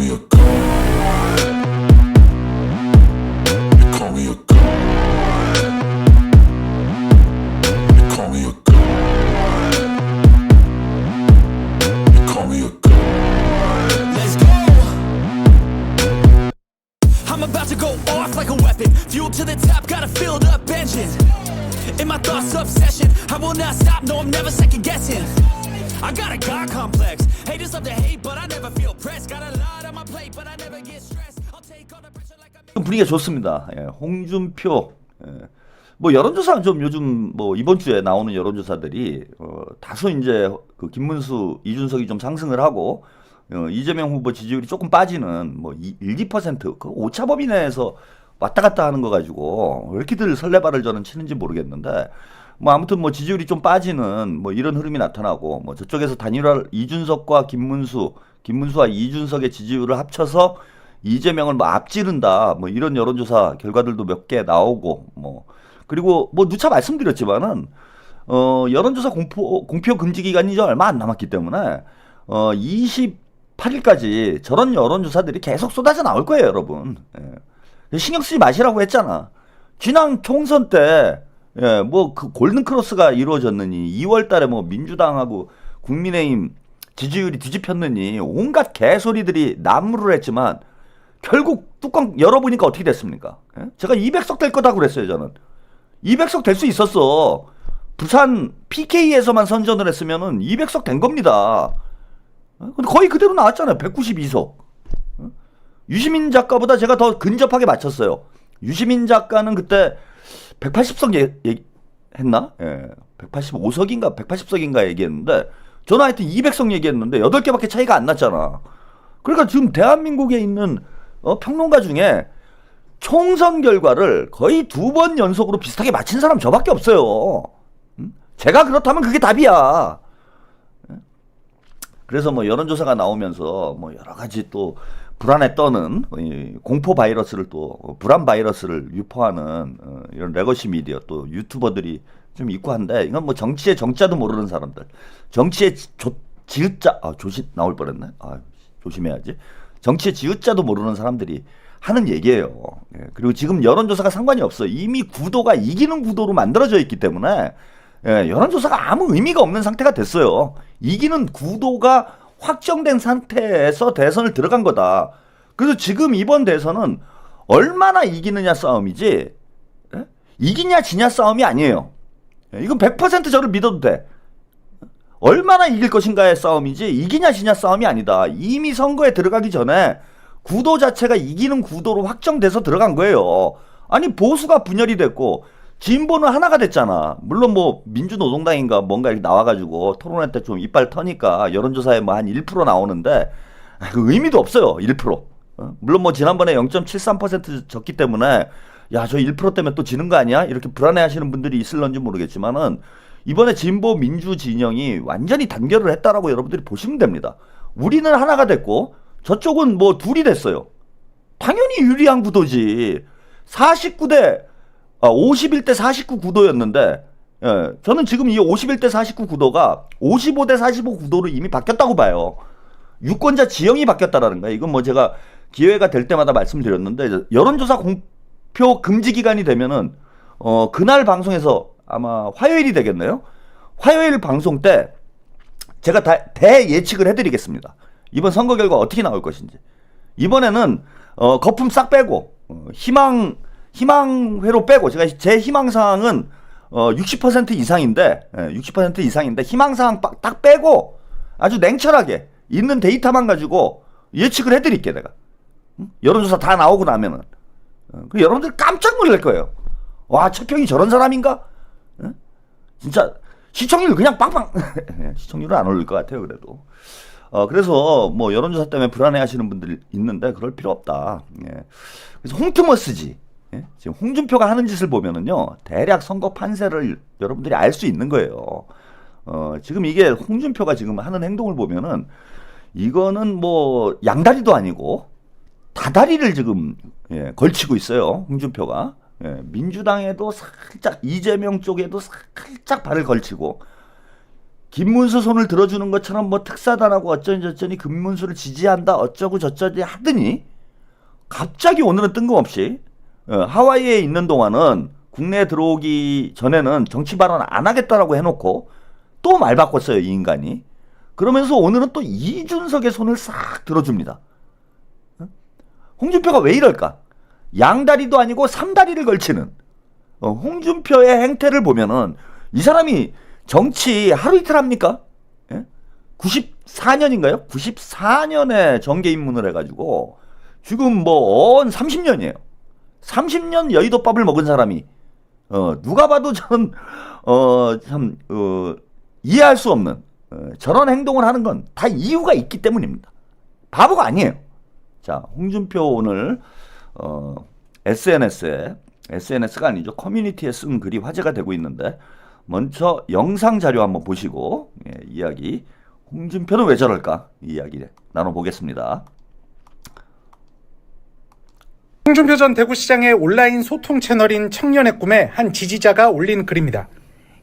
me a god. You call me a god. You call me a god. You call me a god. Let's go. I'm about to go off like a weapon. Fuel to the top, got a filled up engine. In my thoughts, obsession. I will not stop, no, I'm never second guessing. I got a God complex. Haters love to hate, but I never feel pressed. Got a lot on my plate, but I never get stressed. I'll take all the pressure like I make. 분위기가 좋습니다. 예, 홍준표. 뭐 여론조사는 좀 요즘 뭐 이번 주에 나오는 여론조사들이 다소 이제 그 김문수, 이준석이 좀 상승을 하고 이재명 후보 지지율이 조금 빠지는 뭐 1, 2% 그 오차범위 내에서 왔다 갔다 하는 거 가지고 왜 이렇게들 설레발을 저는 치는지 모르겠는데 뭐 아무튼 뭐 지지율이 좀 빠지는 뭐 이런 흐름이 나타나고 뭐 저쪽에서 단일화 이준석과 김문수와 이준석의 지지율을 합쳐서 이재명을 뭐 앞지른다 뭐 이런 여론조사 결과들도 몇 개 나오고 뭐 그리고 뭐 누차 말씀드렸지만은 여론조사 공표 금지 기간이 이제 얼마 안 남았기 때문에 28일까지 저런 여론조사들이 계속 쏟아져 나올 거예요, 여러분. 예. 신경 쓰지 마시라고 했잖아. 지난 총선 때 예, 뭐 그 골든 크로스가 이루어졌느니 2월 달에 뭐 민주당하고 국민의힘 지지율이 뒤집혔느니 온갖 개소리들이 난무를 했지만 결국 뚜껑 열어보니까 어떻게 됐습니까? 예? 제가 200석 될 거다고 그랬어요, 저는. 200석 될 수 있었어. 부산 PK에서만 선전을 했으면은 200석 된 겁니다. 근데 거의 그대로 나왔잖아요. 192석. 유시민 작가보다 제가 더 근접하게 맞췄어요. 유시민 작가는 그때 180석 했나? 예. 185석인가 180석인가 얘기했는데 저는 하여튼 200석 얘기했는데 8개밖에 차이가 안 났잖아. 그러니까 지금 대한민국에 있는 평론가 중에 총선 결과를 거의 2번 연속으로 비슷하게 맞힌 사람 저밖에 없어요. 제가 그렇다면 그게 답이야. 그래서 뭐 여론조사가 나오면서 뭐 여러 가지 또 불안에 떠는 공포 바이러스를 또 불안 바이러스를 유포하는 이런 레거시 미디어 또 유튜버들이 좀 있고 한데 이건 뭐 정치의 정자도 모르는 사람들, 정치의 지읒자 조심 나올 뻔했네. 조심해야지. 정치의 지읒자도 모르는 사람들이 하는 얘기예요. 예, 그리고 지금 여론조사가 상관이 없어. 이미 구도가 이기는 구도로 만들어져 있기 때문에 예, 여론조사가 아무 의미가 없는 상태가 됐어요. 이기는 구도가 확정된 상태에서 대선을 들어간 거다. 그래서 지금 이번 대선은 얼마나 이기느냐 싸움이지 예? 이기냐 지냐 싸움이 아니에요. 예, 이건 100% 저를 믿어도 돼. 얼마나 이길 것인가의 싸움이지 이기냐 지냐 싸움이 아니다. 이미 선거에 들어가기 전에 구도 자체가 이기는 구도로 확정돼서 들어간 거예요. 아니 보수가 분열이 됐고 진보는 하나가 됐잖아. 물론 뭐 민주노동당인가 뭔가 이렇게 나와가지고 토론회 때 좀 이빨 터니까 여론조사에 뭐 한 1% 나오는데 그 의미도 없어요. 1%. 물론 뭐 지난번에 0.73% 졌기 때문에 야 저 1% 때문에 또 지는 거 아니야? 이렇게 불안해하시는 분들이 있을런지 모르겠지만은 이번에 진보 민주 진영이 완전히 단결을 했다라고 여러분들이 보시면 됩니다. 우리는 하나가 됐고 저쪽은 뭐 둘이 됐어요. 당연히 유리한 구도지. 51대 49 구도였는데 예, 저는 지금 이 51대 49 구도가 55대 45 구도로 이미 바뀌었다고 봐요. 유권자 지형이 바뀌었다라는 거예요. 이건 뭐 제가 기회가 될 때마다 말씀드렸는데 여론조사 공표 금지 기간이 되면은 그날 방송에서 아마 화요일이 되겠네요. 화요일 방송 때 제가 대예측을 해드리겠습니다. 이번 선거 결과 어떻게 나올 것인지. 이번에는 거품 싹 빼고 희망회로 빼고 제가 제 희망사항은 60% 이상인데 60% 이상인데 희망사항 딱 빼고 아주 냉철하게 있는 데이터만 가지고 예측을 해드릴게 내가. 여론조사 다 나오고 나면은 여러분들 깜짝 놀랄 거예요. 와 최평이 저런 사람인가? 진짜 시청률 그냥 빵빵 시청률은 안 오를 것 같아요. 그래도 그래서 뭐 여론조사 때문에 불안해하시는 분들이 있는데 그럴 필요 없다. 예. 그래서 홍트머스지. 예? 지금 홍준표가 하는 짓을 보면은요 대략 선거 판세를 여러분들이 알 수 있는 거예요. 지금 이게 홍준표가 지금 하는 행동을 보면은 이거는 뭐 양다리도 아니고 다다리를 지금 걸치고 있어요. 홍준표가. 민주당에도 살짝 이재명 쪽에도 살짝 발을 걸치고 김문수 손을 들어주는 것처럼 뭐 특사단하고 어쩌니 저쩌니 김문수를 지지한다 어쩌고 저쩌니 하더니 갑자기 오늘은 뜬금없이 하와이에 있는 동안은 국내에 들어오기 전에는 정치 발언 안 하겠다라고 해놓고 또 말 바꿨어요, 이 인간이. 그러면서 오늘은 또 이준석의 손을 싹 들어줍니다. 홍준표가 왜 이럴까? 양다리도 아니고 삼다리를 걸치는 홍준표의 행태를 보면은 이 사람이 정치 하루 이틀 합니까? 94년인가요? 94년에 정계 입문을 해가지고 지금 뭐 30년이에요. 30년 여의도밥을 먹은 사람이 누가 봐도 저는 참 이해할 수 없는 저런 행동을 하는 건 다 이유가 있기 때문입니다. 바보가 아니에요. 자, 홍준표 오늘 SNS가 아니죠. 커뮤니티에 쓴 글이 화제가 되고 있는데 먼저 영상 자료 한번 보시고 이야기 홍준표는 왜 저럴까 이 이야기 나눠보겠습니다. 홍준표 전 대구시장의 온라인 소통 채널인 청년의 꿈에 한 지지자가 올린 글입니다.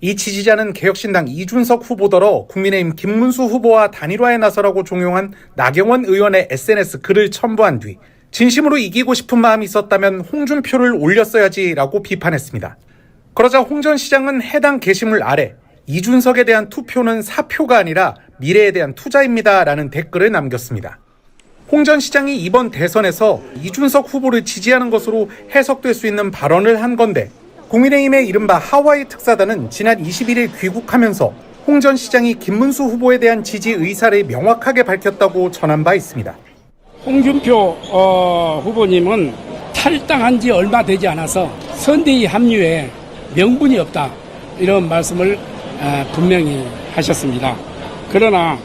이 지지자는 개혁신당 이준석 후보더러 국민의힘 김문수 후보와 단일화에 나서라고 종용한 나경원 의원의 SNS 글을 첨부한 뒤 진심으로 이기고 싶은 마음이 있었다면 홍준표를 올렸어야지라고 비판했습니다. 그러자 홍 전 시장은 해당 게시물 아래 이준석에 대한 투표는 사표가 아니라 미래에 대한 투자입니다라는 댓글을 남겼습니다. 홍 전 시장이 이번 대선에서 이준석 후보를 지지하는 것으로 해석될 수 있는 발언을 한 건데 국민의힘의 이른바 하와이 특사단은 지난 21일 귀국하면서 홍 전 시장이 김문수 후보에 대한 지지 의사를 명확하게 밝혔다고 전한 바 있습니다. 홍준표 후보님은 탈당한 지 얼마 되지 않아서 선대위 합류에 명분이 없다 이런 말씀을 분명히 하셨습니다. 그러나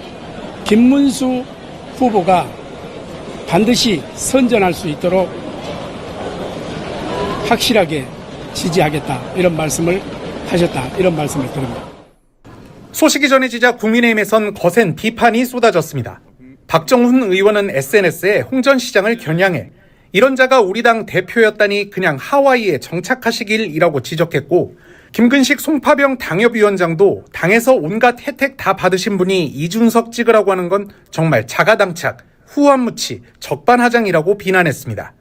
김문수 후보가 반드시 선전할 수 있도록 확실하게 지지하겠다 이런 말씀을 하셨다 이런 말씀을 드립니다. 소식이 전해지자 국민의힘에선 거센 비판이 쏟아졌습니다. 박정훈 의원은 SNS에 홍 전 시장을 겨냥해 이런 자가 우리 당 대표였다니 그냥 하와이에 정착하시길이라고 지적했고 김근식 송파병 당협위원장도 당에서 온갖 혜택 다 받으신 분이 이준석 찍으라고 하는 건 정말 자가당착, 후한무치, 적반하장이라고 비난했습니다.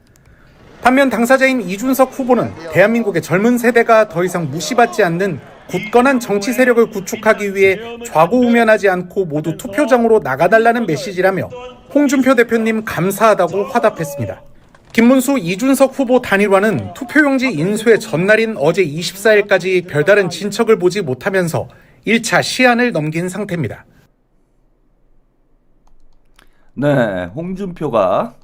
반면 당사자인 이준석 후보는 대한민국의 젊은 세대가 더 이상 무시받지 않는 굳건한 정치 세력을 구축하기 위해 좌고우면하지 않고 모두 투표장으로 나가달라는 메시지라며 홍준표 대표님 감사하다고 화답했습니다. 김문수, 이준석 후보 단일화는 투표용지 인수의 전날인 어제 24일까지 별다른 진척을 보지 못하면서 1차 시한을 넘긴 상태입니다. 네, 홍준표가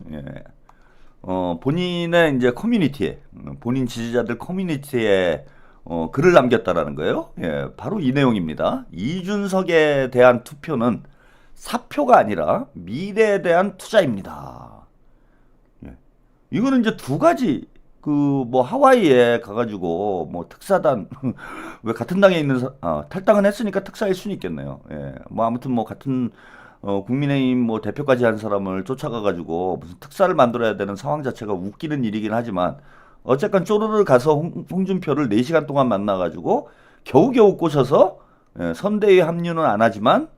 본인의 이제 커뮤니티에 본인 지지자들 커뮤니티에 글을 남겼다라는 거예요. 바로 이 내용입니다. 이준석에 대한 투표는 사표가 아니라 미래에 대한 투자입니다. 이거는 이제 두 가지 뭐 하와이에 가가지고 뭐 특사단 왜 같은 당에 있는 탈당은 했으니까 특사일 수는 있겠네요. 뭐 아무튼 뭐 같은 국민의힘 뭐 대표까지 한 사람을 쫓아가가지고 무슨 특사를 만들어야 되는 상황 자체가 웃기는 일이긴 하지만 어쨌건 쪼르르 가서 홍준표를 4시간 동안 만나가지고 겨우겨우 꼬셔서 선대위 합류는 안 하지만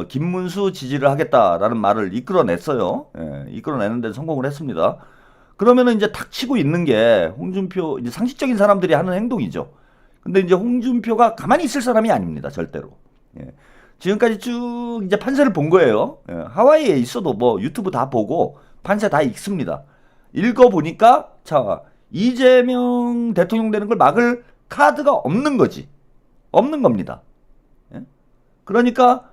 김문수 지지를 하겠다라는 말을 이끌어냈어요. 이끌어내는데 성공을 했습니다. 그러면은 이제 탁치고 있는 게 홍준표 이제 상식적인 사람들이 하는 행동이죠. 근데 이제 홍준표가 가만히 있을 사람이 아닙니다, 절대로. 지금까지 쭉 이제 판세를 본 거예요. 하와이에 있어도 뭐 유튜브 다 보고 판세 다 읽습니다. 읽어보니까 자 이재명 대통령 되는 걸 막을 카드가 없는 거지. 없는 겁니다. 그러니까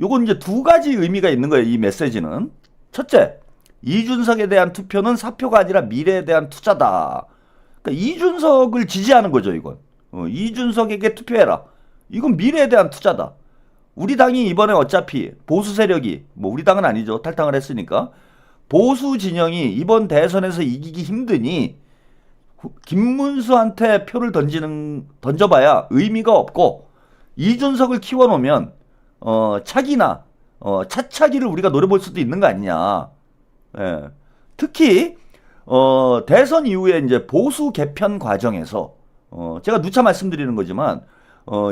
요건 이제 두 가지 의미가 있는 거예요. 이 메시지는. 첫째, 이준석에 대한 투표는 사표가 아니라 미래에 대한 투자다. 그러니까 이준석을 지지하는 거죠, 이건. 이준석에게 투표해라. 이건 미래에 대한 투자다. 우리 당이 이번에 어차피 보수 세력이 뭐 우리 당은 아니죠. 탈당을 했으니까. 보수 진영이 이번 대선에서 이기기 힘드니 김문수한테 표를 던져봐야 의미가 없고 이준석을 키워놓으면 차기나 차차기를 우리가 노려볼 수도 있는 거 아니냐. 특히 대선 이후에 이제 보수 개편 과정에서 제가 누차 말씀드리는 거지만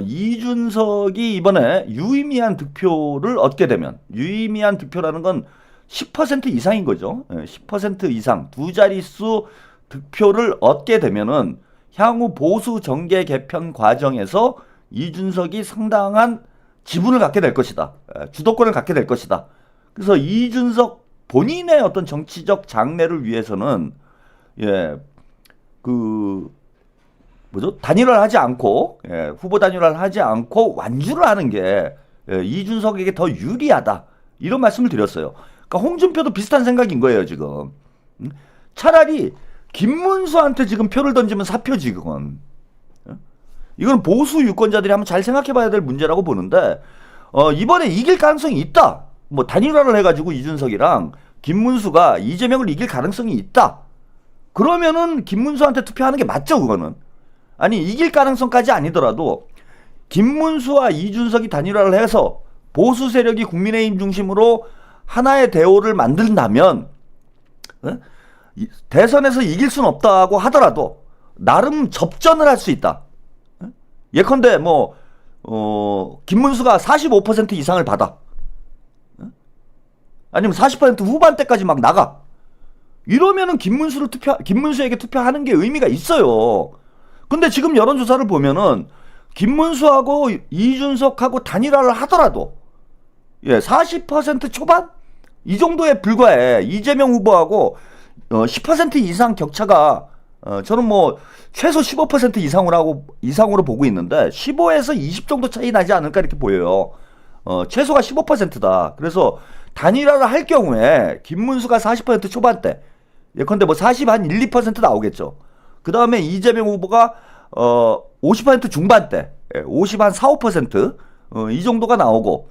이준석이 이번에 유의미한 득표를 얻게 되면, 유의미한 득표라는 건 10% 이상인 거죠. 10% 이상 두 자릿수 득표를 얻게 되면은 향후 보수 정계 개편 과정에서 이준석이 상당한 지분을 갖게 될 것이다. 주도권을 갖게 될 것이다. 그래서 이준석 본인의 어떤 정치적 장래를 위해서는 단일화를 하지 않고, 후보 단일화를 하지 않고 완주를 하는 게 이준석에게 더 유리하다. 이런 말씀을 드렸어요. 그러니까 홍준표도 비슷한 생각인 거예요, 지금. 차라리 김문수한테 지금 표를 던지면 사표지, 그건. 이건 보수 유권자들이 한번 잘 생각해 봐야 될 문제라고 보는데, 이번에 이길 가능성이 있다. 뭐 단일화를 해가지고 이준석이랑 김문수가 이재명을 이길 가능성이 있다. 그러면은 김문수한테 투표하는 게 맞죠, 그거는. 아니, 이길 가능성까지 아니더라도 김문수와 이준석이 단일화를 해서 보수 세력이 국민의힘 중심으로 하나의 대오를 만든다면 대선에서 이길 수는 없다고 하더라도 나름 접전을 할 수 있다. 예컨대 김문수가 45% 이상을 받아. 아니면 40% 후반대까지 막 나가. 이러면은 김문수에게 투표하는 게 의미가 있어요. 근데 지금 여론조사를 보면은 김문수하고 이준석하고 단일화를 하더라도 40% 초반? 이 정도에 불과해. 이재명 후보하고 10% 이상 격차가 저는 최소 15% 이상으로 보고 있는데 15에서 20 정도 차이 나지 않을까 이렇게 보여요. 최소가 15%다. 그래서 단일화를 할 경우에 김문수가 40% 초반대, 예컨대 40 한 1, 2% 나오겠죠. 그 다음에 이재명 후보가 50% 중반대, 50 한 4, 5% 이 정도가 나오고,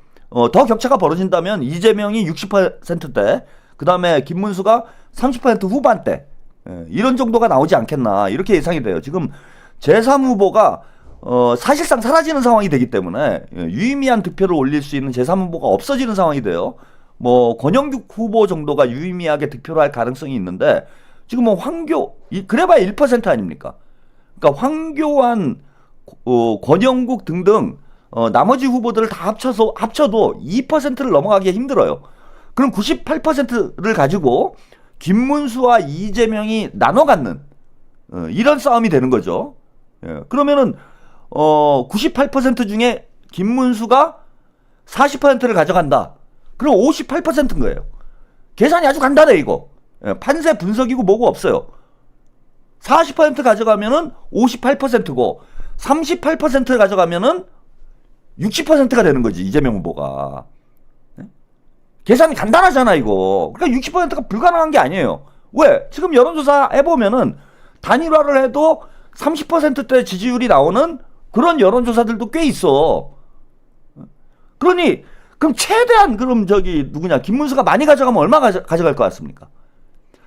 더 격차가 벌어진다면 이재명이 60%대, 그 다음에 김문수가 30% 후반대, 이런 정도가 나오지 않겠나 이렇게 예상이 돼요. 지금 제3 후보가 사실상 사라지는 상황이 되기 때문에 유의미한 득표를 올릴 수 있는 제3 후보가 없어지는 상황이 돼요. 권영규 후보 정도가 유의미하게 득표를 할 가능성이 있는데 지금 그래봐야 1% 아닙니까? 그러니까 황교안, 권영국 등등 나머지 후보들을 다 합쳐도 2%를 넘어가기 힘들어요. 그럼 98%를 가지고 김문수와 이재명이 나눠 갖는 이런 싸움이 되는 거죠. 그러면은 98% 중에 김문수가 40%를 가져간다. 그럼 58%인 거예요. 계산이 아주 간단해 이거. 판세 분석이고 뭐고 없어요. 40% 가져가면은 58%고 38%를 가져가면은 60%가 되는 거지, 이재명 후보가. 계산이 간단하잖아 이거. 그러니까 60%가 불가능한 게 아니에요. 왜? 지금 여론조사 해보면은 단일화를 해도 30%대 지지율이 나오는 그런 여론조사들도 꽤 있어. 그럼 최대한 김문수가 많이 가져가면 얼마 가져갈 것 같습니까?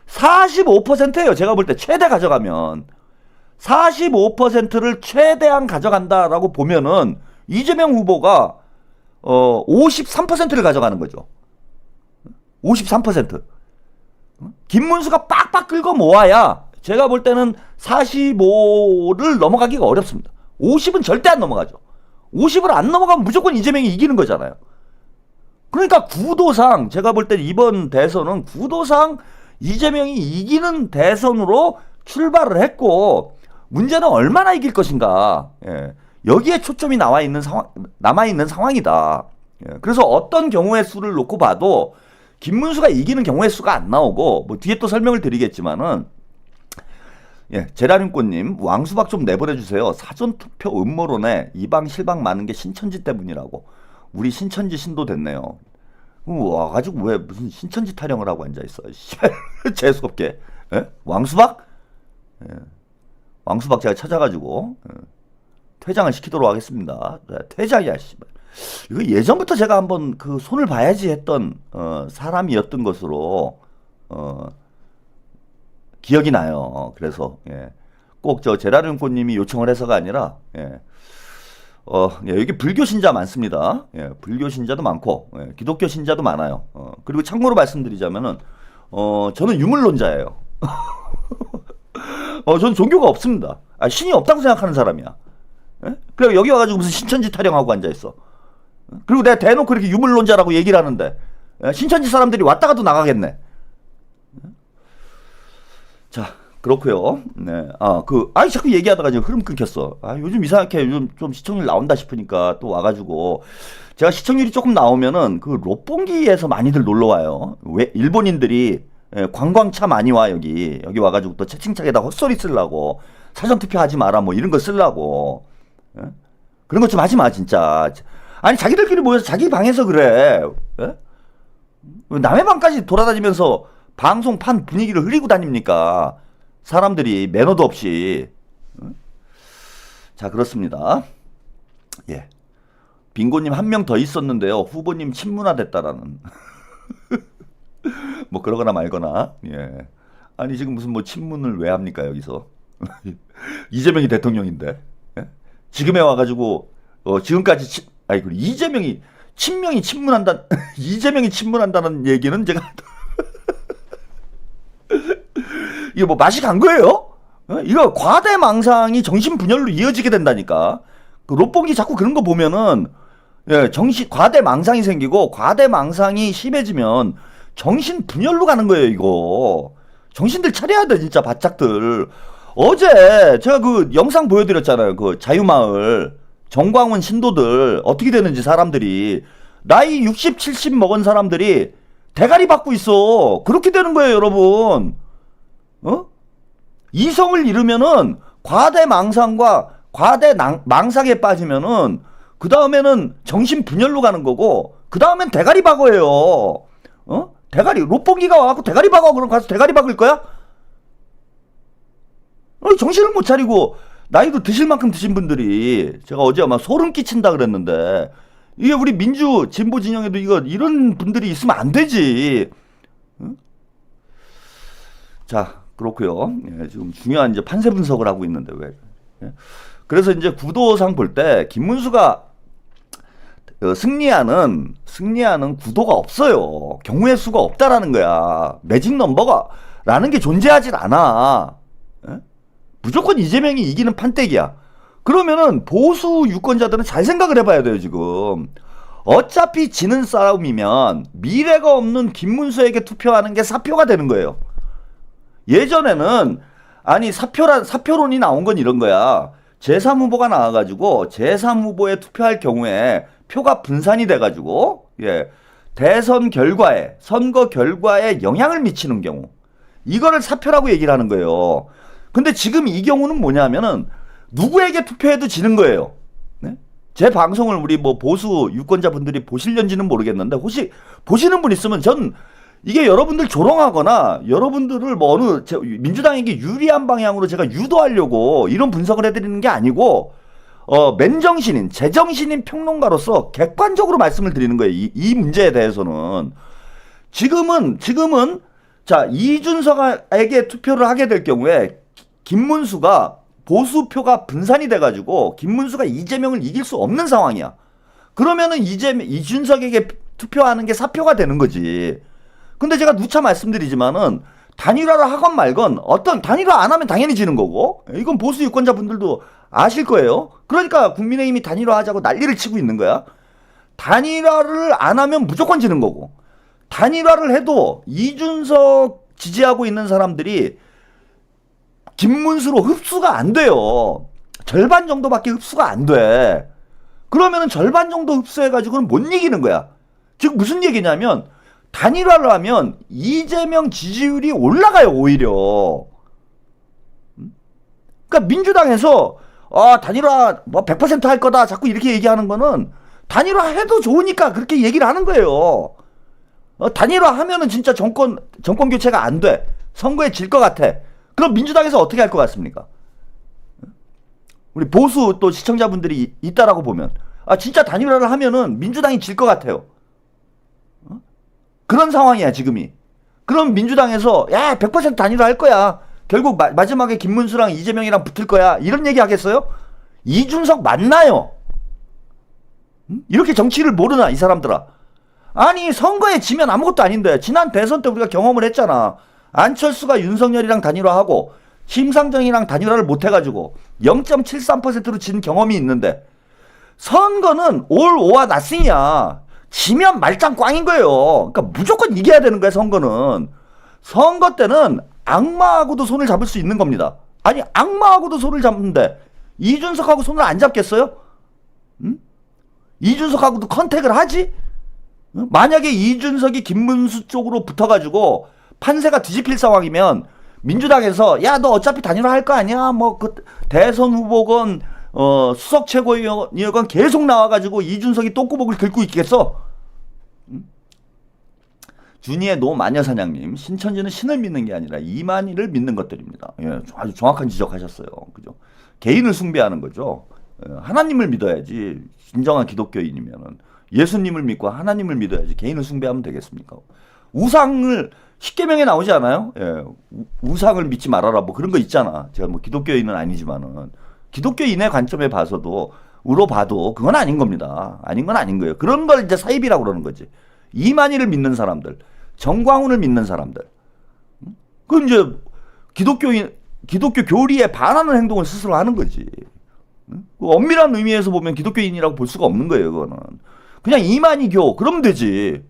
45%예요. 제가 볼 때 최대 가져가면 45%를 최대한 가져간다라고 보면은 이재명 후보가 53%를 가져가는 거죠. 53%. 김문수가 빡빡 긁어 모아야 제가 볼 때는 45를 넘어가기가 어렵습니다. 50은 절대 안 넘어가죠. 50을 안 넘어가면 무조건 이재명이 이기는 거잖아요. 그러니까 구도상 제가 볼 때 이번 대선은 구도상 이재명이 이기는 대선으로 출발을 했고, 문제는 얼마나 이길 것인가. 여기에 초점이 남아있는 상황이다. 그래서 어떤 경우의 수를 놓고 봐도 김문수가 이기는 경우의 수가 안 나오고, 뒤에 또 설명을 드리겠지만은, 제라림꽃님, 왕수박 좀 내보내주세요. 사전투표 음모론에 이방실방 많은 게 신천지 때문이라고. 우리 신천지 신도 됐네요. 와가지고 왜 무슨 신천지 타령을 하고 앉아있어. 재수없게. 왕수박? 왕수박 제가 찾아가지고 퇴장을 시키도록 하겠습니다. 퇴장이야, 씨발. 이거 예전부터 제가 한번 손을 봐야지 했던 사람이었던 것으로 기억이 나요. 그래서 꼭 제라륨꽃님이 요청을 해서가 아니라 여기 불교 신자 많습니다. 불교 신자도 많고 기독교 신자도 많아요. 그리고 참고로 말씀드리자면은 저는 유물론자예요. 저는 종교가 없습니다. 신이 없다고 생각하는 사람이야. 예? 그리고 여기 와가지고 무슨 신천지 타령하고 앉아있어. 그리고 내가 대놓고 이렇게 유물론자라고 얘기를 하는데 신천지 사람들이 왔다가도 나가겠네. 자, 그렇고요. 네, 자꾸 얘기하다가 지금 흐름 끊겼어. 요즘 이상하게 요즘 좀 시청률 나온다 싶으니까 또 와가지고 제가 시청률이 조금 나오면은 그 롯봉기에서 많이들 놀러 와요. 왜 일본인들이 관광차 많이 와 여기 와가지고 또 채팅창에다 헛소리 쓰려고 사전 투표하지 마라 뭐 이런 거 쓰려고. 그런 것 좀 하지 마 진짜. 아니 자기들끼리 모여서 자기 방에서 그래. 예? 남의 방까지 돌아다니면서 방송판 분위기를 흐리고 다닙니까? 사람들이 매너도 없이. 자, 그렇습니다. 예. 빙고님 한 명 더 있었는데요. 후보님 친문화됐다라는. 뭐 그러거나 말거나. 예. 아니 지금 무슨 뭐 친문을 왜 합니까 여기서? 이재명이 대통령인데. 예? 지금에 와가지고 지금까지 그리고 이재명이 친문한다. 이재명이 친문한다는 얘기는 제가 이게 뭐 맛이 간 거예요? 이거 과대망상이 정신분열로 이어지게 된다니까. 그 롯봉기 자꾸 그런 거 보면은 과대망상이 생기고 과대망상이 심해지면 정신분열로 가는 거예요 이거. 정신들 차려야 돼 진짜 바짝들. 어제 제가 그 영상 보여드렸잖아요. 그 자유마을 정광훈 신도들 어떻게 되는지 사람들이 나이 60, 70 먹은 사람들이 대가리 받고 있어. 그렇게 되는 거예요 여러분. 이성을 잃으면은 과대망상과 과대망상에 빠지면은 그 다음에는 정신분열로 가는 거고 그 다음엔 대가리 박어예요. 대가리 롯봉기가 와갖고 대가리 박어 그럼 가서 대가리 박을 거야? 정신을 못 차리고 나이도 드실 만큼 드신 분들이 제가 어제 아마 소름 끼친다 그랬는데 이게 우리 민주 진보 진영에도 이런 분들이 있으면 안 되지. 자, 그렇고요. 예, 지금 중요한 이제 판세 분석을 하고 있는데 왜? 예? 그래서 이제 구도상 볼 때 김문수가 승리하는 구도가 없어요. 경우의 수가 없다라는 거야. 매직 넘버가라는 게 존재하질 않아. 예? 무조건 이재명이 이기는 판때기야. 그러면은 보수 유권자들은 잘 생각을 해봐야 돼요 지금. 어차피 지는 싸움이면 미래가 없는 김문수에게 투표하는 게 사표가 되는 거예요. 예전에는 아니 사표론이 나온 건 이런 거야. 제3 후보가 나와가지고 제3 후보에 투표할 경우에 표가 분산이 돼가지고 대선 결과에 선거 결과에 영향을 미치는 경우 이거를 사표라고 얘기를 하는 거예요. 근데 지금 이 경우는 뭐냐면은 누구에게 투표해도 지는 거예요. 네? 제 방송을 우리 뭐 보수 유권자분들이 보실는지는 모르겠는데 혹시 보시는 분 있으면 전 이게 여러분들 조롱하거나 여러분들을 뭐 민주당에게 유리한 방향으로 제가 유도하려고 이런 분석을 해드리는 게 아니고 맨정신인 제정신인 평론가로서 객관적으로 말씀을 드리는 거예요. 이 문제에 대해서는 지금은 자 이준석에게 투표를 하게 될 경우에 김문수가 보수표가 분산이 돼가지고 김문수가 이재명을 이길 수 없는 상황이야. 그러면은 이준석에게 투표하는 게 사표가 되는 거지. 근데 제가 누차 말씀드리지만은 단일화를 하건 말건 단일화 안 하면 당연히 지는 거고 이건 보수 유권자분들도 아실 거예요. 그러니까 국민의힘이 단일화 하자고 난리를 치고 있는 거야. 단일화를 안 하면 무조건 지는 거고 단일화를 해도 이준석 지지하고 있는 사람들이 김문수로 흡수가 안 돼요. 절반 정도밖에 흡수가 안 돼. 그러면은 절반 정도 흡수해가지고는 못 이기는 거야. 즉 무슨 얘기냐면 단일화를 하면 이재명 지지율이 올라가요 오히려. 그러니까 민주당에서 단일화 뭐 100% 할 거다 자꾸 이렇게 얘기하는 거는 단일화 해도 좋으니까 그렇게 얘기를 하는 거예요. 단일화 하면은 진짜 정권 교체가 안 돼. 선거에 질 것 같아. 그럼 민주당에서 어떻게 할 것 같습니까? 우리 보수 또 시청자분들이 있다라고 보면 진짜 단일화를 하면은 민주당이 질 것 같아요. 그런 상황이야 지금이. 그럼 민주당에서 100% 단일화 할 거야. 결국 마지막에 김문수랑 이재명이랑 붙을 거야. 이런 얘기 하겠어요? 이준석 맞나요? 이렇게 정치를 모르나 이 사람들아. 아니 선거에 지면 아무것도 아닌데 지난 대선 때 우리가 경험을 했잖아. 안철수가 윤석열이랑 단일화하고 심상정이랑 단일화를 못해가지고 0.73%로 진 경험이 있는데 선거는 올 오와 나싱이야. 지면 말짱 꽝인 거예요. 그러니까 무조건 이겨야 되는 거야 선거는. 선거 때는 악마하고도 손을 잡을 수 있는 겁니다. 아니 악마하고도 손을 잡는데 이준석하고 손을 안 잡겠어요? 응? 이준석하고도 컨택을 하지? 응? 만약에 이준석이 김문수 쪽으로 붙어가지고 판세가 뒤집힐 상황이면 민주당에서 야 너 어차피 단일화 할 거 아니야? 뭐 그 대선 후보건 수석 최고위원 계속 나와가지고 이준석이 똥구멍을 긁고 있겠어? 응? 준이의 노마녀사냥님, 신천지는 신을 믿는 게 아니라 이만희를 믿는 것들입니다. 예, 아주 정확한 지적하셨어요. 그죠? 개인을 숭배하는 거죠. 예, 하나님을 믿어야지. 진정한 기독교인이면은 예수님을 믿고 하나님을 믿어야지. 개인을 숭배하면 되겠습니까? 우상을 십계명에 나오지 않아요? 예, 우상을 믿지 말아라 뭐 그런 거 있잖아. 제가 뭐 기독교인은 아니지만은 기독교인의 관점에 봐서도 우러봐도 그건 아닌 겁니다. 아닌 건 아닌 거예요. 그런 걸 이제 사입이라고 그러는 거지. 이만희를 믿는 사람들, 정광훈을 믿는 사람들. 그 이제 기독교 교리에 반하는 행동을 스스로 하는 거지. 엄밀한 의미에서 보면 기독교인이라고 볼 수가 없는 거예요. 그거는 그냥 이만희 교 그러면 되지.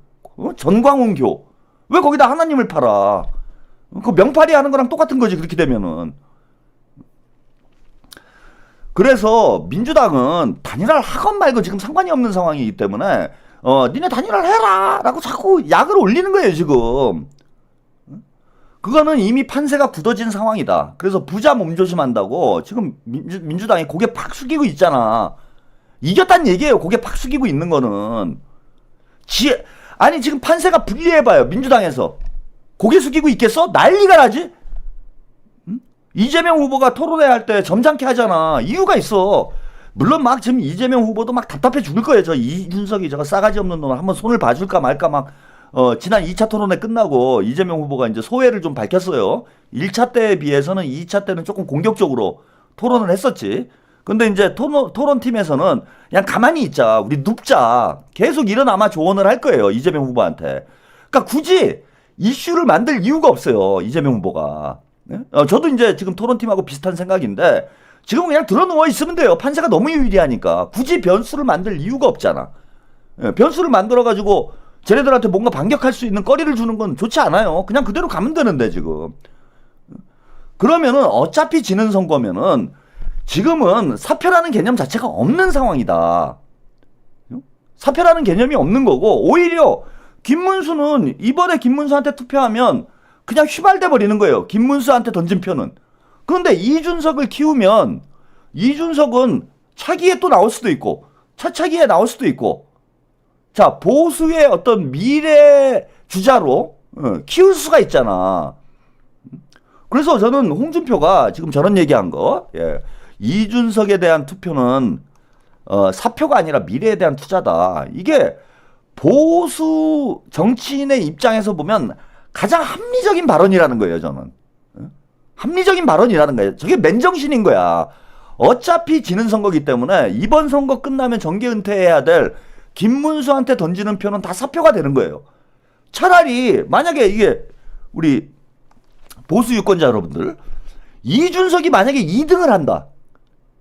전광훈 교 왜 거기다 하나님을 팔아? 그 명팔이 하는 거랑 똑같은 거지. 그렇게 되면은. 그래서 민주당은 단일화를 하건 말건 지금 상관이 없는 상황이기 때문에 니네 단일화를 해라 라고 자꾸 약을 올리는 거예요 지금. 그거는 이미 판세가 굳어진 상황이다. 그래서 부자 몸조심한다고 지금 민주당이 고개 팍 숙이고 있잖아. 이겼다는 얘기예요. 고개 팍 숙이고 있는 거는. 아니 지금 판세가 불리해봐요. 민주당에서 고개 숙이고 있겠어? 난리가 나지. 응? 이재명 후보가 토론회 할 때 점잖게 하잖아. 이유가 있어. 물론 막 지금 이재명 후보도 막 답답해 죽을 거예요. 저 이준석이 저거 싸가지 없는 놈을 한번 손을 봐줄까 말까 막 지난 2차 토론회 끝나고 이재명 후보가 이제 소회를 좀 밝혔어요. 1차 때에 비해서는 2차 때는 조금 공격적으로 토론을 했었지. 근데 이제 토론팀에서는 그냥 가만히 있자. 우리 눕자. 계속 이런 아마 조언을 할 거예요. 이재명 후보한테. 그러니까 굳이 이슈를 만들 이유가 없어요. 이재명 후보가. 네? 저도 이제 지금 토론팀하고 비슷한 생각인데 지금 그냥 들어누워 있으면 돼요. 판세가 너무 유리하니까. 굳이 변수를 만들 이유가 없잖아. 예, 변수를 만들어가지고 쟤네들한테 뭔가 반격할 수 있는 거리를 주는 건 좋지 않아요. 그냥 그대로 가면 되는데 지금. 그러면은 어차피 지는 선거면은 지금은 사표라는 개념 자체가 없는 상황이다. 사표라는 개념이 없는 거고 오히려 김문수는 이번에 김문수한테 투표하면 그냥 휘발돼 버리는 거예요. 김문수한테 던진 표는. 그런데 이준석을 키우면 이준석은 차기에 또 나올 수도 있고 차차기에 나올 수도 있고 자 보수의 어떤 미래 주자로 키울 수가 있잖아. 그래서 저는 홍준표가 지금 저런 얘기한 거 이준석에 대한 투표는 사표가 아니라 미래에 대한 투자다. 이게 보수 정치인의 입장에서 보면 가장 합리적인 발언이라는 거예요. 저는 합리적인 발언이라는 거예요. 저게 맨정신인 거야. 어차피 지는 선거기 때문에 이번 선거 끝나면 정계 은퇴해야 될 김문수한테 던지는 표는 다 사표가 되는 거예요. 차라리 만약에 이게 우리 보수 유권자 여러분들 이준석이 만약에 2등을 한다.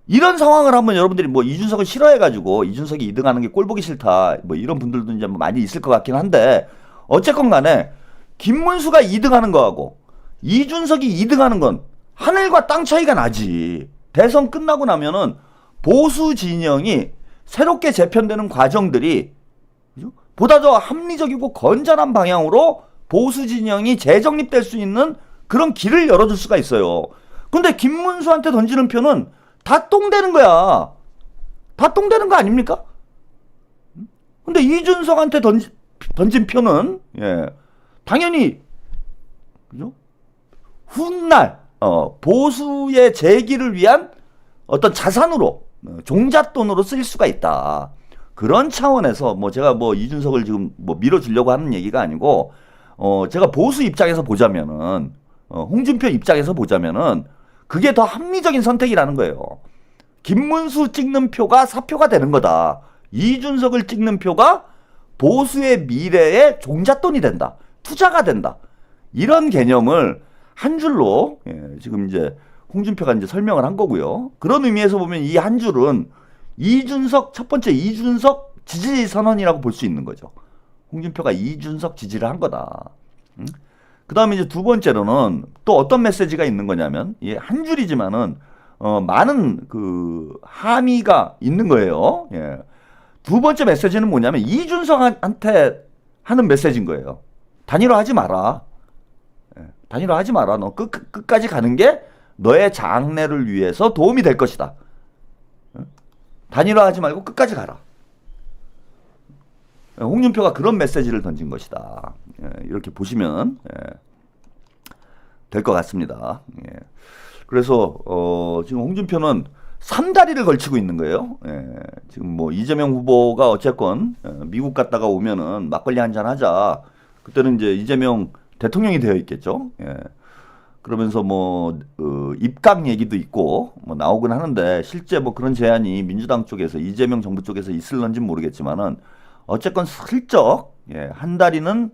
이런 상황을 하면 여러분들이 뭐 이준석을 싫어해가지고 이준석이 2등하는 게 꼴보기 싫다. 뭐 이런 분들도 이제 많이 있을 것 같긴 한데 어쨌건 간에 김문수가 2등하는 거하고 이준석이 2등하는 건 하늘과 땅 차이가 나지. 대선 끝나고 나면은 보수 진영이 새롭게 재편되는 과정들이 보다 더 합리적이고 건전한 방향으로 보수 진영이 재정립될 수 있는 그런 길을 열어줄 수가 있어요. 근데 김문수한테 던지는 표는 다 똥되는 거야. 다 똥되는 거 아닙니까? 근데 이준석한테 던진 표는 당연히 그죠? 훗날 보수의 재기를 위한 어떤 자산으로 종잣돈으로 쓰일 수가 있다. 그런 차원에서 뭐 제가 뭐 이준석을 지금 뭐 밀어주려고 하는 얘기가 아니고 제가 보수 입장에서 보자면은 홍준표 입장에서 보자면은 그게 더 합리적인 선택이라는 거예요. 김문수 찍는 표가 사표가 되는 거다. 이준석을 찍는 표가 보수의 미래의 종잣돈이 된다. 투자가 된다. 이런 개념을 한 줄로 지금 이제 홍준표가 이제 설명을 한 거고요. 그런 의미에서 보면 이 한 줄은 첫 번째 이준석 지지 선언이라고 볼 수 있는 거죠. 홍준표가 이준석 지지를 한 거다. 그 다음에 이제 두 번째로는 또 어떤 메시지가 있는 거냐면, 이 한 줄이지만은, 많은 그 함의가 있는 거예요. 예. 두 번째 메시지는 뭐냐면, 이준석한테 하는 메시지인 거예요. 단일화하지 마라. 예. 단일화하지 마라. 너 끝까지 가는 게 너의 장래를 위해서 도움이 될 것이다. 예? 단일화하지 말고 끝까지 가라. 홍준표가 그런 메시지를 던진 것이다. 이렇게 보시면 될 것 같습니다. 그래서 지금 홍준표는 3다리를 걸치고 있는 거예요. 지금 뭐 이재명 후보가 어쨌건 미국 갔다가 오면은 막걸리 한잔 하자. 그때는 이제 이재명 대통령이 되어 있겠죠. 그러면서 뭐 입각 얘기도 있고 뭐 나오긴 하는데, 실제 뭐 그런 제안이 민주당 쪽에서, 이재명 정부 쪽에서 있을런지는 모르겠지만은 어쨌건 슬쩍 한 다리는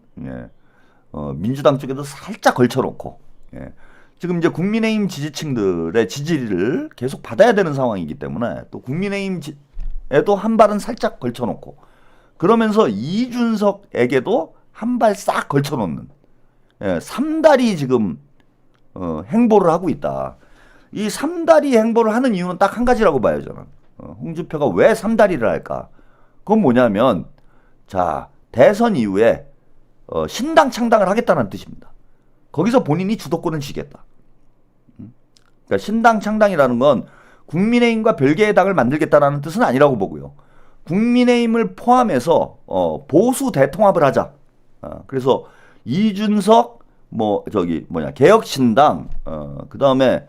민주당 쪽에도 살짝 걸쳐놓고 지금 이제 국민의힘 지지층들의 지지를 계속 받아야 되는 상황이기 때문에, 또 국민의힘에도 한 발은 살짝 걸쳐놓고, 그러면서 이준석에게도 한 발 싹 걸쳐놓는 3다리 지금 행보를 하고 있다. 이 3다리 행보를 하는 이유는 딱 한 가지라고 봐요, 저는. 홍준표가 왜 3다리를 할까? 그건 뭐냐면, 자, 대선 이후에 신당 창당을 하겠다는 뜻입니다. 거기서 본인이 주도권을 쥐겠다. 그러니까 신당 창당이라는 건 국민의힘과 별개의 당을 만들겠다라는 뜻은 아니라고 보고요. 국민의힘을 포함해서 보수 대통합을 하자. 그래서 이준석, 개혁신당, 그 다음에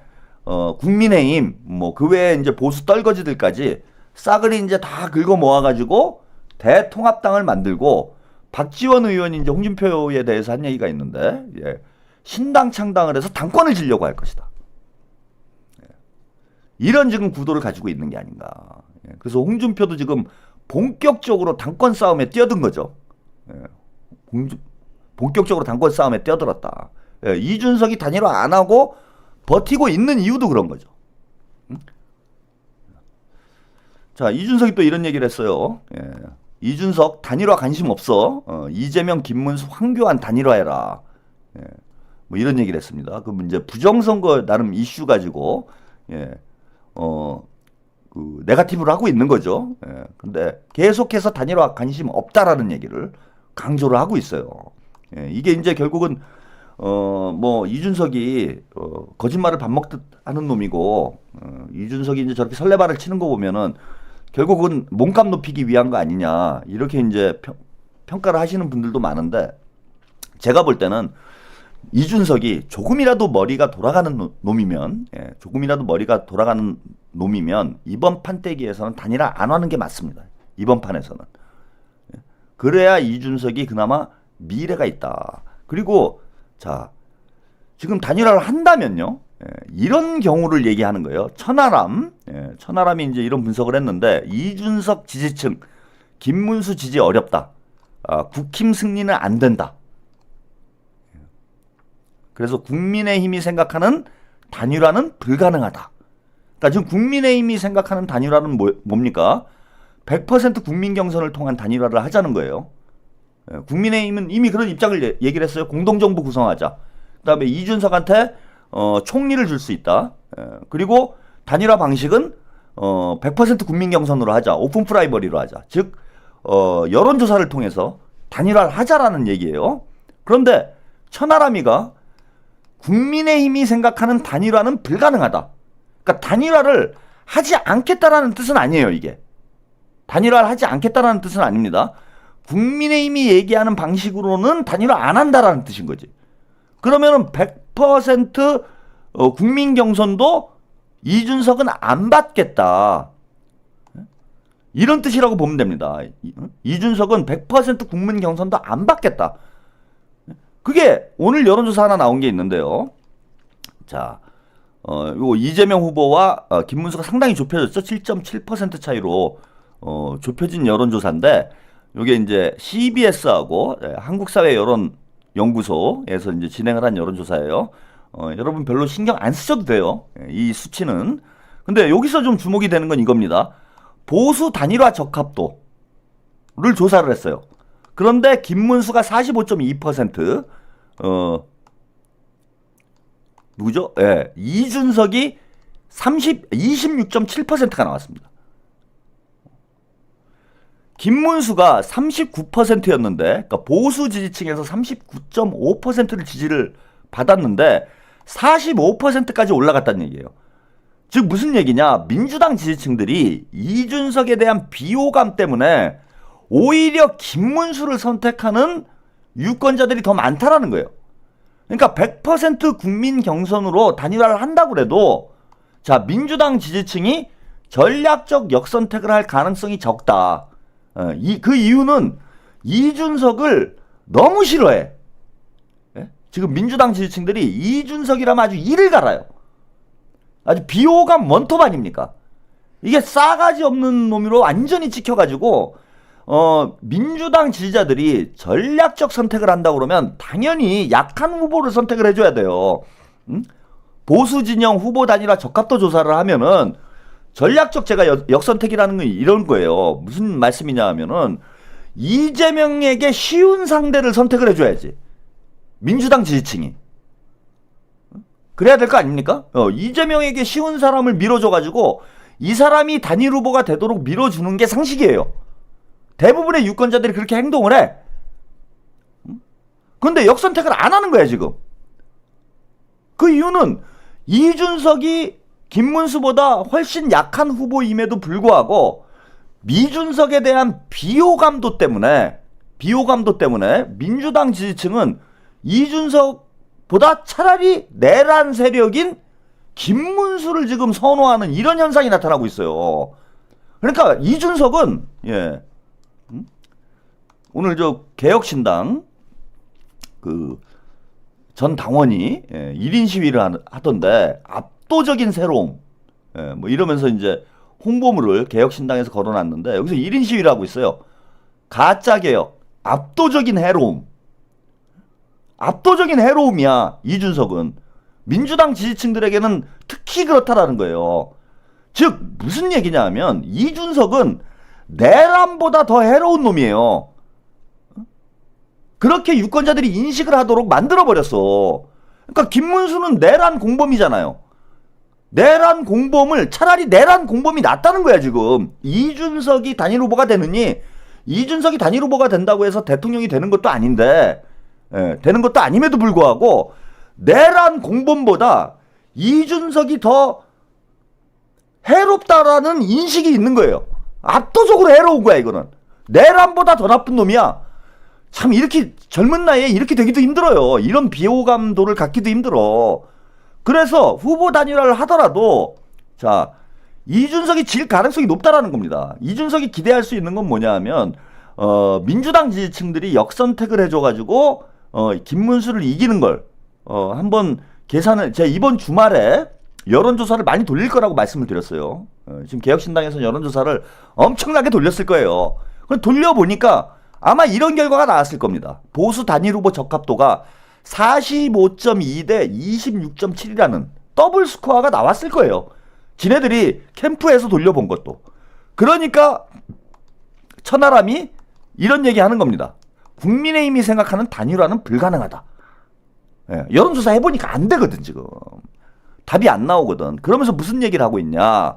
국민의힘, 그 외에 이제 보수 떨거지들까지 싸그리 이제 다 긁어 모아가지고 대통합당을 만들고, 박지원 의원이 이제 홍준표에 대해서 한 얘기가 있는데, 신당 창당을 해서 당권을 지려고 할 것이다. 이런 지금 구도를 가지고 있는 게 아닌가. 그래서 홍준표도 지금 본격적으로 당권 싸움에 뛰어든 거죠. 본격적으로 당권 싸움에 뛰어들었다. 이준석이 단일화 안 하고 버티고 있는 이유도 그런 거죠. 자, 이준석이 또 이런 얘기를 했어요. 이준석 단일화 관심 없어. 이재명, 김문수, 황교안 단일화해라. 뭐 이런 얘기를 했습니다. 그럼 이제 부정선거 나름 이슈 가지고 그 네거티브를 하고 있는 거죠. 근데 계속해서 단일화 관심 없다라는 얘기를 강조를 하고 있어요. 이게 이제 결국은 뭐 이준석이 거짓말을 밥 먹듯 하는 놈이고, 이준석이 이제 저렇게 설레발을 치는 거 보면은 결국은 몸값 높이기 위한 거 아니냐, 이렇게 이제 평가를 하시는 분들도 많은데, 제가 볼 때는 이준석이 조금이라도 머리가 돌아가는 놈이면, 이번 판때기에서는 단일화 안 하는 게 맞습니다. 이번 판에서는. 그래야 이준석이 그나마 미래가 있다. 그리고 자, 지금 단일화를 한다면요, 이런 경우를 얘기하는 거예요. 천하람이 이제 이런 분석을 했는데, 이준석 지지층, 김문수 지지 어렵다. 국힘 승리는 안 된다. 그래서 국민의힘이 생각하는 단일화는 불가능하다. 그러니까 지금 국민의힘이 생각하는 단일화는 뭡니까? 100% 국민 경선을 통한 단일화를 하자는 거예요. 국민의힘은 이미 그런 입장을 얘기를 했어요. 공동정부 구성하자. 그다음에 이준석한테 총리를 줄 수 있다. 그리고 단일화 방식은 100% 국민 경선으로 하자. 오픈 프라이머리로 하자. 즉 여론조사를 통해서 단일화를 하자라는 얘기예요. 그런데 천하람이가 국민의힘이 생각하는 단일화는 불가능하다. 그러니까 단일화를 하지 않겠다라는 뜻은 아니에요, 이게. 단일화를 하지 않겠다라는 뜻은 아닙니다. 국민의힘이 얘기하는 방식으로는 단일화 안 한다라는 뜻인 거지. 그러면은 100% 국민 경선도 이준석은 안 받겠다. 이런 뜻이라고 보면 됩니다. 이준석은 100% 국민 경선도 안 받겠다. 그게 오늘 여론조사 하나 나온 게 있는데요. 자, 요 이재명 후보와 김문수가 상당히 좁혀졌죠. 7.7% 차이로 좁혀진 여론조사인데, 요게 이제 CBS하고 한국사회 여론연구소에서 이제 진행을 한 여론조사예요. 여러분 별로 신경 안 쓰셔도 돼요. 이 수치는. 근데 여기서 좀 주목이 되는 건 이겁니다. 보수 단일화 적합도를 조사를 했어요. 그런데 김문수가 45.2%, 누구죠? 예, 이준석이 26.7%가 나왔습니다. 김문수가 39%였는데, 그러니까 보수 지지층에서 39.5%를 지지를 받았는데 45%까지 올라갔다는 얘기예요. 즉 무슨 얘기냐? 민주당 지지층들이 이준석에 대한 비호감 때문에 오히려 김문수를 선택하는 유권자들이 더 많다라는 거예요. 그러니까 100% 국민 경선으로 단일화를 한다고 해도 자, 민주당 지지층이 전략적 역선택을 할 가능성이 적다. 그 이유는 이준석을 너무 싫어해. 지금 민주당 지지층들이 이준석이라면 아주 이를 갈아요. 아주 비호감 원톱 아닙니까? 이게 싸가지 없는 놈으로 완전히 찍혀가지고 민주당 지지자들이 전략적 선택을 한다고 그러면 당연히 약한 후보를 선택을 해줘야 돼요. 보수 진영 후보 단일화 적합도 조사를 하면은 전략적 제가 역선택이라는 건 이런 거예요. 무슨 말씀이냐 하면은 이재명에게 쉬운 상대를 선택을 해줘야지. 민주당 지지층이. 그래야 될 거 아닙니까? 이재명에게 쉬운 사람을 밀어줘가지고 이 사람이 단일 후보가 되도록 밀어주는 게 상식이에요. 대부분의 유권자들이 그렇게 행동을 해. 그런데 역선택을 안 하는 거야 지금. 그 이유는 이준석이 김문수보다 훨씬 약한 후보임에도 불구하고 미준석에 대한 비호감도 때문에 민주당 지지층은 이준석보다 차라리 내란 세력인 김문수를 지금 선호하는 이런 현상이 나타나고 있어요. 그러니까 이준석은 오늘 저 개혁신당 전 당원이 1인 시위를 하던데 압도적인 새로움 뭐 이러면서 이제 홍보물을 개혁신당에서 걸어놨는데 여기서 1인 시위를 하고 있어요. 가짜개혁, 압도적인 해로움. 압도적인 해로움이야 이준석은. 민주당 지지층들에게는 특히 그렇다라는 거예요. 즉 무슨 얘기냐 하면 이준석은 내란보다 더 해로운 놈이에요. 그렇게 유권자들이 인식을 하도록 만들어버렸어. 그러니까 김문수는 내란 공범이잖아요. 내란 공범을 차라리 내란 공범이 낫다는 거야 지금. 이준석이 단일 후보가 되느니 이준석이 단일 후보가 된다고 해서 대통령이 되는 것도 아닌데 되는 것도 아님에도 불구하고 내란 공범보다 이준석이 더 해롭다라는 인식이 있는 거예요. 압도적으로 해로운 거야 이거는. 내란보다 더 나쁜 놈이야. 참 이렇게 젊은 나이에 이렇게 되기도 힘들어요. 이런 비호감도를 갖기도 힘들어. 그래서 후보 단일화를 하더라도 자 이준석이 질 가능성이 높다라는 겁니다. 이준석이 기대할 수 있는 건 뭐냐 하면 민주당 지지층들이 역선택을 해줘가지고 김문수를 이기는 걸 한번 계산을 제가 이번 주말에 여론조사를 많이 돌릴 거라고 말씀을 드렸어요. 지금 개혁신당에서는 여론조사를 엄청나게 돌렸을 거예요. 돌려보니까 아마 이런 결과가 나왔을 겁니다. 보수 단일 후보 적합도가 45.2 대 26.7이라는 더블 스코어가 나왔을 거예요. 지네들이 캠프에서 돌려본 것도. 그러니까 천하람이 이런 얘기 하는 겁니다. 국민의힘이 생각하는 단일화는 불가능하다. 여론조사 해보니까 안 되거든 지금. 답이 안 나오거든. 그러면서 무슨 얘기를 하고 있냐.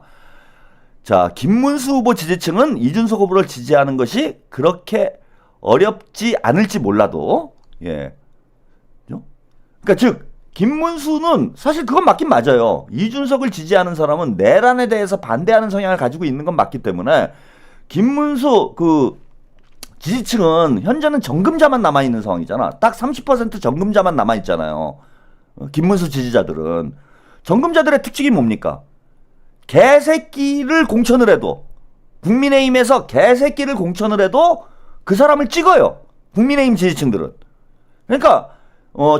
자, 김문수 후보 지지층은 이준석 후보를 지지하는 것이 그렇게 어렵지 않을지 몰라도 그러니까 즉 김문수는 사실 그건 맞긴 맞아요. 이준석을 지지하는 사람은 내란에 대해서 반대하는 성향을 가지고 있는 건 맞기 때문에 김문수 지지층은 현재는 정금자만 남아있는 상황이잖아. 딱 30% 정금자만 남아있잖아요. 김문수 지지자들은. 정금자들의 특징이 뭡니까? 개새끼를 공천을 해도 국민의힘에서 개새끼를 공천을 해도 그 사람을 찍어요. 국민의힘 지지층들은. 그러니까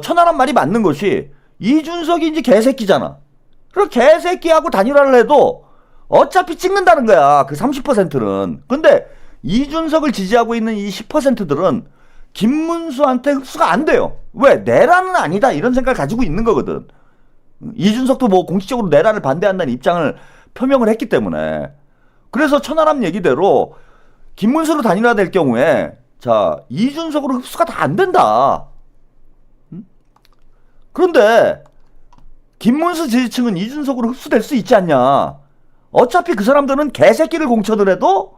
천하람 말이 맞는 것이 이준석이 이제 개새끼잖아. 그럼 개새끼하고 단일화를 해도 어차피 찍는다는 거야. 그 30%는. 근데 이준석을 지지하고 있는 이 10%들은 김문수한테 흡수가 안 돼요. 왜? 내란은 아니다. 이런 생각을 가지고 있는 거거든. 이준석도 뭐 공식적으로 내란을 반대한다는 입장을 표명을 했기 때문에 그래서 천하람 얘기대로 김문수로 단일화될 경우에 자 이준석으로 흡수가 다 안 된다. 그런데 김문수 지지층은 이준석으로 흡수될 수 있지 않냐. 어차피 그 사람들은 개새끼를 공천을 해도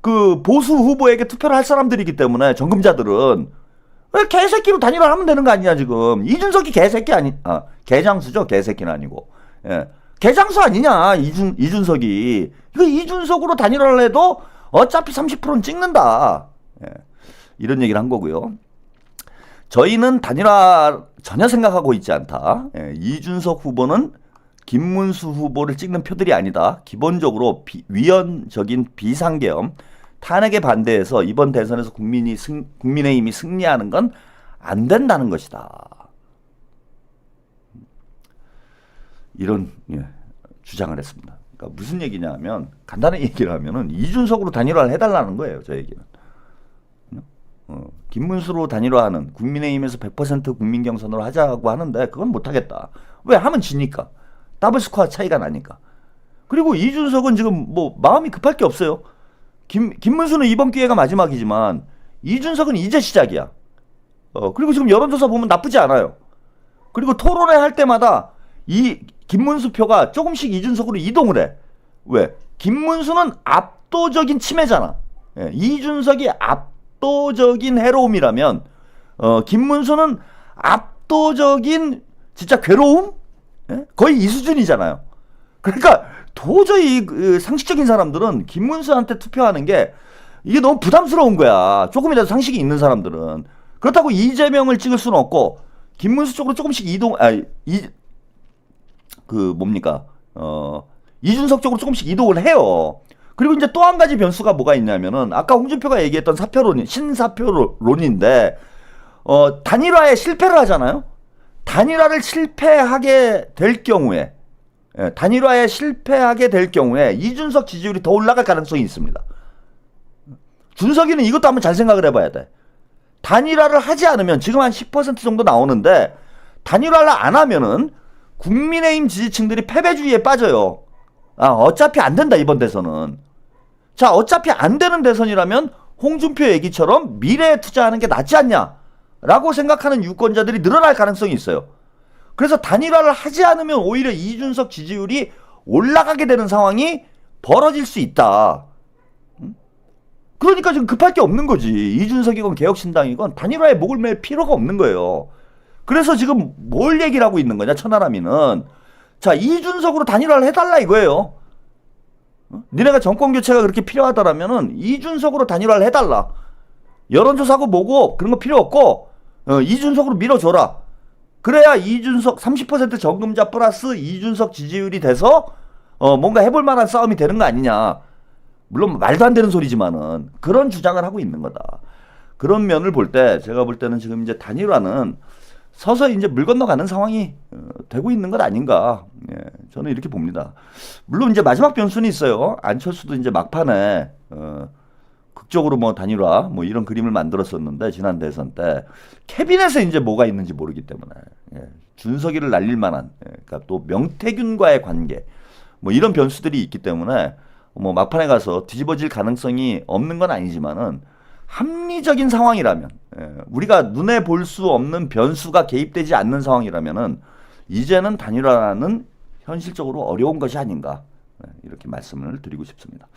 그 보수 후보에게 투표를 할 사람들이기 때문에 정금자들은 개새끼로 단일화하면 되는 거 아니냐 지금. 이준석이 개새끼 개장수죠. 개새끼는 아니고. 예. 개장수 아니냐 이준석이. 이거 이준석으로 단일화를 해도 어차피 30%는 찍는다. 예. 이런 얘기를 한 거고요. 저희는 단일화 전혀 생각하고 있지 않다. 예. 이준석 후보는 김문수 후보를 찍는 표들이 아니다. 기본적으로 위헌적인 비상계엄 탄핵에 반대해서 이번 대선에서 국민의힘이 승리하는 건 안 된다는 것이다. 이런 주장을 했습니다. 그러니까 무슨 얘기냐면 간단히 얘기를 하면은 이준석으로 단일화를 해달라는 거예요. 저 얘기는. 김문수로 단일화하는 국민의힘에서 100% 국민 경선으로 하자고 하는데 그건 못하겠다. 왜? 하면 지니까. 더블 스코어 차이가 나니까. 그리고 이준석은 지금 뭐 마음이 급할 게 없어요. 김문수는 이번 기회가 마지막이지만 이준석은 이제 시작이야. 그리고 지금 여론조사 보면 나쁘지 않아요. 그리고 토론회 할 때마다 이 김문수 표가 조금씩 이준석으로 이동을 해. 왜? 김문수는 압도적인 침해잖아. 예, 이준석이 압도적인 해로움이라면 김문수는 압도적인 진짜 괴로움? 예? 거의 이 수준이잖아요. 그러니까 도저히 상식적인 사람들은 김문수한테 투표하는 게 이게 너무 부담스러운 거야. 조금이라도 상식이 있는 사람들은. 그렇다고 이재명을 찍을 수는 없고 김문수 쪽으로 조금씩 이준석 쪽으로 조금씩 이동을 해요. 그리고 이제 또 한 가지 변수가 뭐가 있냐면은 아까 홍준표가 얘기했던 신사표론인데 단일화에 실패를 하잖아요. 단일화에 실패하게 될 경우에 이준석 지지율이 더 올라갈 가능성이 있습니다. 준석이는 이것도 한번 잘 생각을 해봐야 돼. 단일화를 하지 않으면 지금 한 10% 정도 나오는데 단일화를 안 하면은 국민의힘 지지층들이 패배주의에 빠져요. 어차피 안 된다 이번 대선은. 자, 어차피 안 되는 대선이라면 홍준표 얘기처럼 미래에 투자하는 게 낫지 않냐라고 생각하는 유권자들이 늘어날 가능성이 있어요. 그래서 단일화를 하지 않으면 오히려 이준석 지지율이 올라가게 되는 상황이 벌어질 수 있다. 그러니까 지금 급할 게 없는 거지. 이준석이건 개혁신당이건 단일화에 목을 맬 필요가 없는 거예요. 그래서 지금 뭘 얘기를 하고 있는 거냐 천하람이는. 자, 이준석으로 단일화를 해달라 이거예요. 니네가 정권교체가 그렇게 필요하다라면은 이준석으로 단일화를 해달라. 여론조사고 뭐고 그런 거 필요 없고 이준석으로 밀어줘라. 그래야 이준석 30% 정금자 플러스 이준석 지지율이 돼서 뭔가 해볼 만한 싸움이 되는 거 아니냐. 물론 말도 안 되는 소리지만은 그런 주장을 하고 있는 거다. 그런 면을 볼 때 제가 볼 때는 지금 이제 단일화는 서서히 이제 물 건너가는 상황이 되고 있는 것 아닌가. 예, 저는 이렇게 봅니다. 물론 이제 마지막 변수는 있어요. 안철수도 이제 막판에 극적으로 뭐 단일화 뭐 이런 그림을 만들었었는데 지난 대선 때 캐비넷에 이제 뭐가 있는지 모르기 때문에 준석이를 날릴 만한 그러니까 또 명태균과의 관계 뭐 이런 변수들이 있기 때문에 뭐 막판에 가서 뒤집어질 가능성이 없는 건 아니지만은 합리적인 상황이라면 우리가 눈에 볼 수 없는 변수가 개입되지 않는 상황이라면은 이제는 단일화는 현실적으로 어려운 것이 아닌가 이렇게 말씀을 드리고 싶습니다.